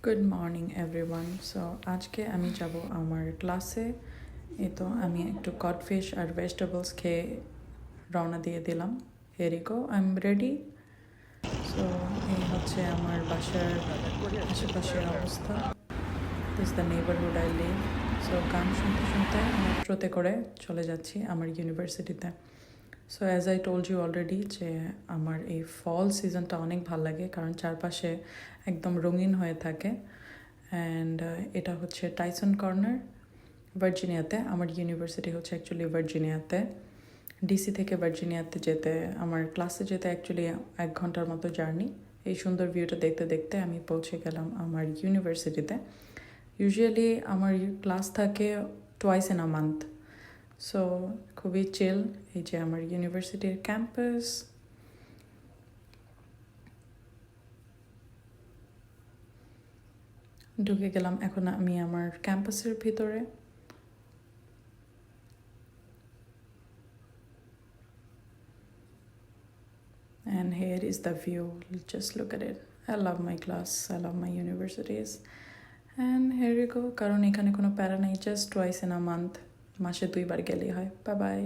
Good morning everyone. So আজকে আমি যাব আমার ক্লাসে। এই তো আমি একটু কডফিশ আর ভেজিটেবলস খেয়ে রওনা দিয়ে দিলাম। হেরিকো আই এম রেডি। সো এই হচ্ছে আমার বাসার আশেপাশের অবস্থা। This the neighbourhood I live. So গান শুনতে শুনতে মেট্রোতে করে চলে যাচ্ছি আমার ইউনিভার্সিটিতে। So as I told you already যে আমার এই ফল সিজনটা অনেক ভাল লাগে, কারণ চারপাশে একদম রঙিন হয়ে থাকে। অ্যান্ড এটা হচ্ছে টাইসন কর্নার, ভার্জিনিয়াতে। আমার ইউনিভার্সিটি হচ্ছে অ্যাকচুয়ালি ভার্জিনিয়াতে। ডিসি থেকে ভার্জিনিয়াতে যেতে, আমার ক্লাসে যেতে অ্যাকচুয়ালি 1 ঘন্টার মতো জার্নি। এই সুন্দর ভিউটা দেখতে দেখতে আমি পৌঁছে গেলাম আমার ইউনিভার্সিটিতে। ইউজুয়ালি আমার ক্লাস থাকে twice in a month. So খুবই চিল। এই যে আমার ইউনিভার্সিটির ক্যাম্পাস। ঢুকে গেলাম এখন আমি আমার ক্যাম্পাসের ভিতরে। And here is the view. Just look at it. I love my class. I love my universities. And here you go. কারণ এখানে কোনো প্যারা নেই, just twice in a month, মাসে 2 বার গেলেই হয়। Bye bye.